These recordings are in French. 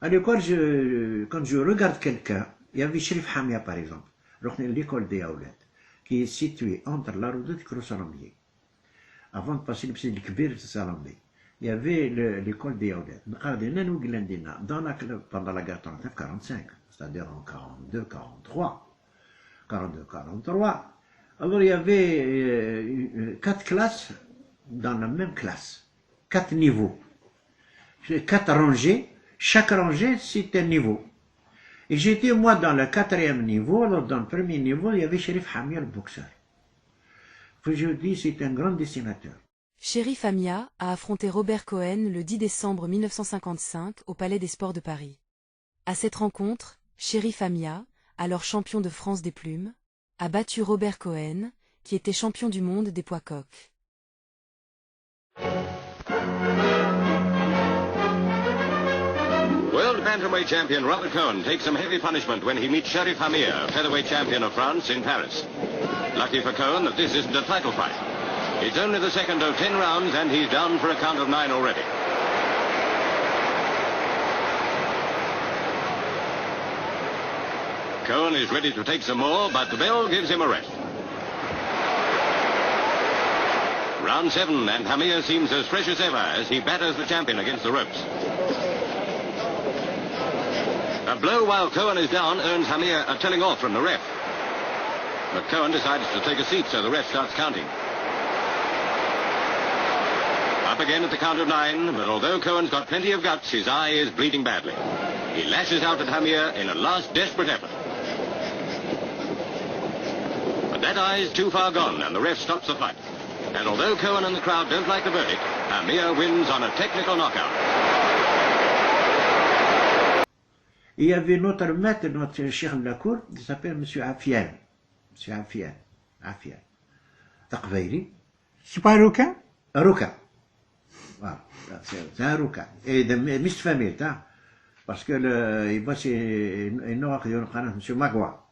À l'école, quand je regarde quelqu'un, il y avait Sherif Hamia par exemple, l'école des Aoulet, qui est située entre la Roudette et le Salamier. Avant de passer le petit Kbir de Salamier, il y avait l'école des Aoulet. Pendant la guerre 39-45, c'est-à-dire en 42-43. Alors il y avait 4 classes dans la même classe, 4 niveaux, 4 rangées, chaque rangée c'est un niveau. Et j'étais moi dans le 4e niveau, alors dans le premier niveau il y avait Sherif Hamia le boxeur. Puis je dis c'est un grand dessinateur. Sherif Hamia a affronté Robert Cohen le 10 décembre 1955 au Palais des Sports de Paris. À cette rencontre, Sherif Hamia, alors champion de France des plumes, a battu Robert Cohen, qui était champion du monde des poids coqs. World bantamweight champion Robert Cohen takes some heavy punishment when he meets Sherif Hamia, featherweight champion of France in Paris. Lucky for Cohen that this isn't a title fight. It's only the second of 10 rounds and he's down for a count of 9 already. Cohen is ready to take some more, but the bell gives him a rest. Round 7, and Hamia seems as fresh as ever as he batters the champion against the ropes. A blow while Cohen is down earns Hamia a telling off from the ref. But Cohen decides to take a seat, so the ref starts counting. Up again at the count of 9, but although Cohen's got plenty of guts, his eye is bleeding badly. He lashes out at Hamia in a last desperate effort. But that eye is too far gone, and the ref stops the fight. And although Cohen and the crowd don't like the verdict, Hamia wins on a technical knockout. Il y avait notre maître, notre cheikh de la cour, qui s'appelle M. Afian. M. Afian. Taqbayli. C'est pas un requin? Un requin. Voilà. C'est un requin. Et de mixte famille, hein. Parce que il bosse une noix qui est M. Magua.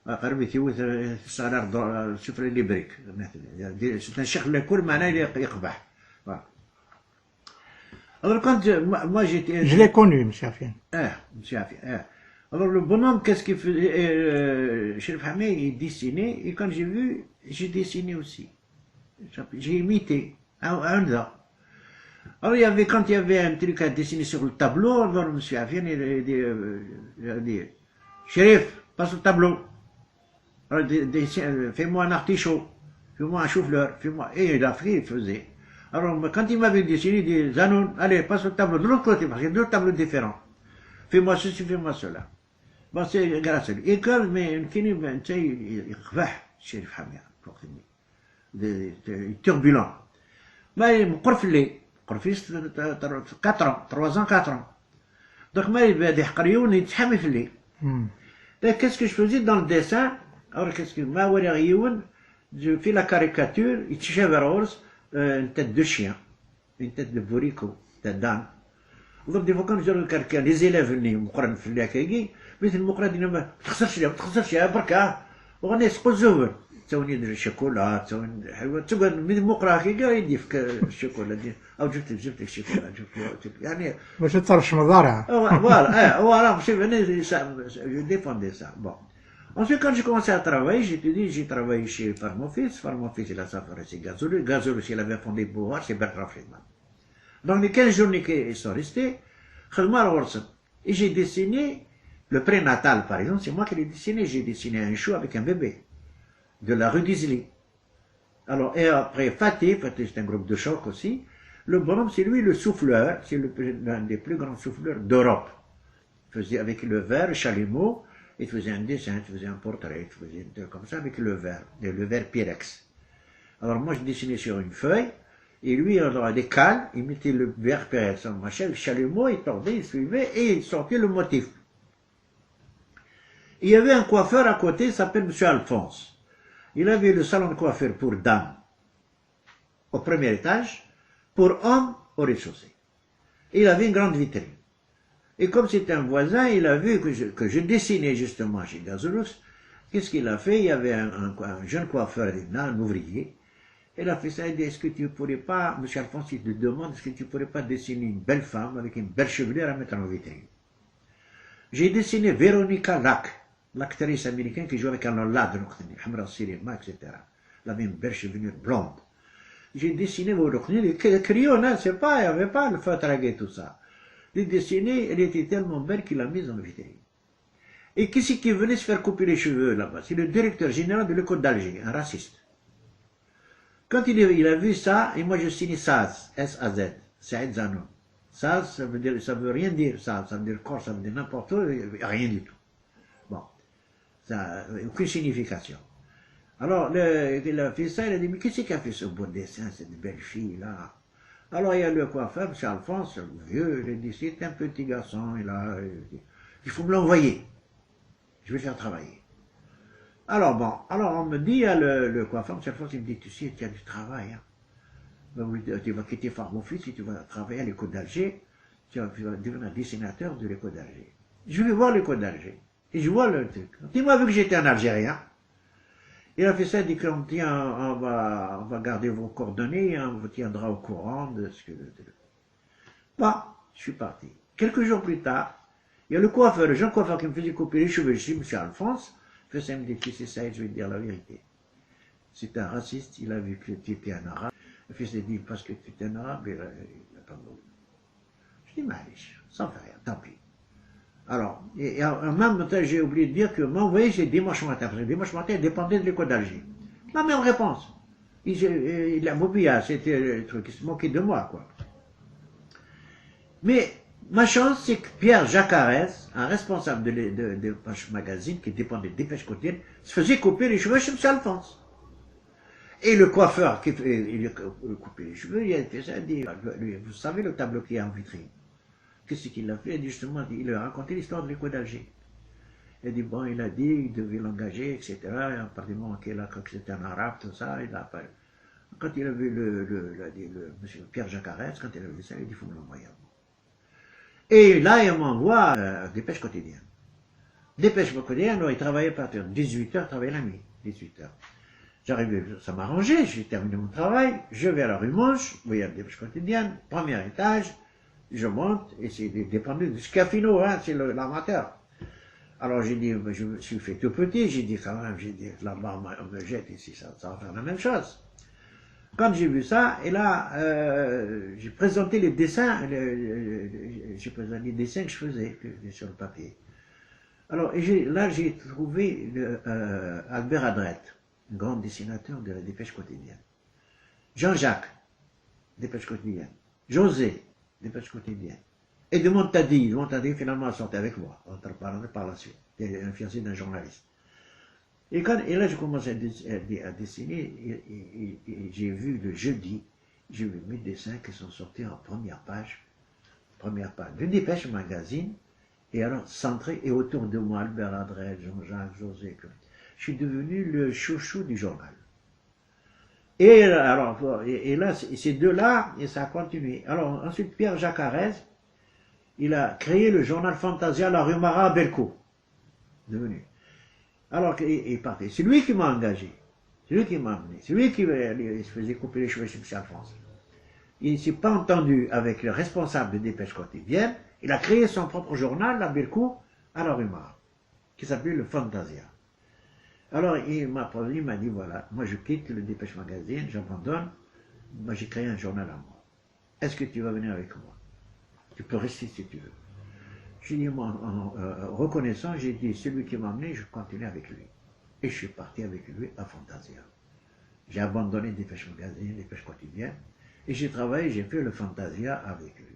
قرب يثوث الصغار سفر اللي بريك مثلا c'est un cheikh de la cour معناه يقبح. Voilà. Alors quand moi j'étais... Je l'ai connu, M. Afian. M. Afian. Alors le bonhomme, qu'est-ce qu'il faisait? Sherif Hamia, il dessinait, et quand j'ai vu, j'ai dessiné aussi. J'ai imité, un gars. Alors quand il y avait un truc à dessiner sur le tableau, alors M. Afian, il dit, Sherif, passe le tableau. Alors fais-moi un artichaut, fais-moi un chou-fleur, fais-moi... Et il a fait, il faisait. Alors, quand il m'avait dessiné, il dit, Zanoun, allez, passe le tableau de l'autre côté, parce qu'il y a deux tableaux différents. Fais-moi ceci, fais-moi cela. Bon, c'est grâce à lui. Et comme, mais, il يقبح Sherif Hamia, turbulent. Mais il مقرف لي 4 ans, 3 ans, 4 ans. Donc, ما يبدا يحقريون يتحمي في الليل. Qu'est-ce que je faisais dans le dessin? Alors, qu'est-ce que ما ورا je fais la caricature, يتشابه رورز, une tête de chien, une tête de bourrico, une tête d'âne. Alors, des fois, quand je regarde quelqu'un, les élèves venaient مقرن في اللاكاكي، مثل المقرن دينا ما تخسرش يا بركة، وغني يسقو الزوبر، تسووني ندير الشوكولا، تسووني حلوة، تقول من المقرا كي يدي فيك الشوكولا دي، أو جبت لك الشوكولا، جبت يعني. باش تطرش مضارها. Voilà, voilà, je défendais ça. Bon. Ensuite, quand j'ai commencé à travailler, j'ai travaillé chez Pharmofis. Pharmofis, il a fait chez Gazolus. Gazolus, il avait fondé Bohar, c'est Bertrand Friedman. Dans les 15 journées qui sont restées, et j'ai dessiné le prénatal, par exemple, c'est moi qui l'ai dessiné. J'ai dessiné un chou avec un bébé de la rue d'Isly. Alors, et après Fatih, c'est un groupe de choc aussi. Le bonhomme, c'est lui le souffleur, c'est l'un des plus grands souffleurs d'Europe. Il faisait avec le verre, Chalumeau, il faisait un dessin, il faisait un portrait, il faisait comme ça avec le verre Pyrex. Alors moi je dessinais sur une feuille, et lui, dans des cales, il mettait le verre Pyrex en machin, le Chalumeau, il tordait, il suivait, et il sortait le motif. Il y avait un coiffeur à côté, il s'appelle M. Alphonse. Il avait le salon de coiffure pour dames, au premier étage, pour hommes au rez-de-chaussée. Il avait une grande vitrine. Et comme c'était un voisin, il a vu que je dessinais justement chez Gazolus. Qu'est-ce qu'il a fait? Il y avait un jeune coiffeur, un ouvrier. Il a fait ça, il dit, est-ce que tu pourrais pas, M. Alphonse, il te demande, est-ce que tu pourrais pas dessiner une belle femme avec une belle chevelure à mettre en vitrine? J'ai dessiné Veronica Lack, l'actrice américaine qui joue avec un Lad, Hamra Sirima, etc. La même belle chevelure blonde. J'ai dessiné Veronica, les crayons, c'est pas, il n'y avait pas le feutre à tout ça. J'ai dessiné, elle était tellement belle qu'il l'a mise en vitrine. Et qui c'est qui venait se faire couper les cheveux là-bas? C'est le directeur général de l'école d'Alger, un raciste. Quand il a vu ça, et moi je signe SAZ, S-A-Z, Saïd Zanoun. SAZ, ça veut rien dire, ça veut dire corps, ça veut dire n'importe où, rien du tout. Bon, ça n'a aucune signification. Alors, il a fait ça, il a dit, mais qui c'est qui a fait ce beau dessin, cette belle fille là? Alors il y a le coiffeur, M. Alphonse, le vieux, il a dit, c'est un petit garçon, il faut me l'envoyer. Je vais le faire travailler. Alors bon, alors on me dit, le coiffeur, M. Alphonse, il me dit, tu sais, tu as du travail. Hein. Tu vas quitter Farmon Fils et tu vas travailler à l'école d'Alger. Tu vas devenir dessinateur de l'école d'Alger. Je vais voir l'école d'Alger. Et je vois le truc. Il m'a vu que j'étais un Algérien. Il a fait ça, il dit qu'on va garder vos coordonnées, on vous tiendra au courant de ce que... Bon, je suis parti. Quelques jours plus tard, il y a le coiffeur, le jeune coiffeur qui me faisait couper les cheveux chez M. Alphonse. Il fait ça, il me dit, tu sais ça, je vais te dire la vérité. C'est un raciste, il a vu que tu étais un arabe. Le fils a dit, parce que tu es un arabe, il n'a pas voulu. Je dis, malish, sans faire rien, tant pis. Alors, et en même temps, j'ai oublié de dire que m'envoyer, c'est dimanche matin, parce que dimanche matin, il dépendait de l'école d'Alger. La même réponse. Il a mobilisé, c'était le truc, il se moquait de moi, quoi. Mais, ma chance, c'est que Pierre Jacarès, un responsable de Dépêche Magazine, qui dépendait de Dépêche Quotidienne, se faisait couper les cheveux chez M. Alphonse. Et le coiffeur qui il coupait les cheveux, il a fait ça, il dit, vous savez le tableau qui est en vitrine? Qu'est-ce qu'il a fait? Il dit justement, il a raconté l'histoire de l'école d'Alger. Il a dit, bon, il a dit, il devait l'engager, etc. Et à partir du moment qu'il a cru que c'était un arabe, tout ça, il a pas... Quand il a vu monsieur Pierre Jacarès, quand il a vu ça, il a dit, il faut me l'envoyer. Et là, il m'envoie Dépêche Quotidienne. Dépêche Quotidienne, alors il travaillait à partir de 18h, il travaillait la nuit, 18h. J'arrivais, ça m'arrangeait, j'ai terminé mon travail, je vais à la rue Monge, vous voyez, Dépêche Quotidienne, premier étage, je monte, et c'est dépendant de Scafino, hein, c'est l'armateur. Alors j'ai dit, je me suis fait tout petit, j'ai dit quand même, j'ai dit, là-bas on me jette ici, ça va faire la même chose. Quand j'ai vu ça, et là, j'ai présenté les dessins, j'ai présenté les dessins que je faisais sur le papier. Alors, là, j'ai trouvé Albert Adrette, un grand dessinateur de la Dépêche Quotidienne. Jean-Jacques, Dépêche Quotidienne. José, Dépêche Quotidienne. Et de Montadi finalement a sorti avec moi, entre parenthèses par la suite. Il est un fiancé d'un journaliste. Et là, j'ai commencé à dessiner, et j'ai vu le jeudi, j'ai vu mes dessins qui sont sortis en première page de Dépêche Magazine, et alors centré, et autour de moi, Albert Adrette, Jean-Jacques, José, je suis devenu le chouchou du journal. Et là, ces deux-là, et ça a continué. Alors ensuite, Pierre Jacarès, il a créé le journal Fantasia, la rue Marat à Belco, devenu. Alors, il partait. C'est lui qui m'a engagé. C'est lui qui m'a amené. C'est lui qui se faisait couper les cheveux chez M. Alphonse. Il ne s'est pas entendu avec le responsable de Dépêche Quotidienne. Il a créé son propre journal, à Belco, à la rue Marat, qui s'appelait le Fantasia. Alors, il m'a dit, voilà, moi je quitte le Dépêche Magazine, j'abandonne. Moi, j'ai créé un journal à moi. Est-ce que tu vas venir avec moi? Tu peux rester si tu veux. J'ai dit, moi, en reconnaissant, j'ai dit, celui qui m'a emmené, je continue avec lui. Et je suis parti avec lui à Fantasia. J'ai abandonné Dépêche Magazine, Dépêche Quotidienne, et j'ai travaillé, j'ai fait le Fantasia avec lui.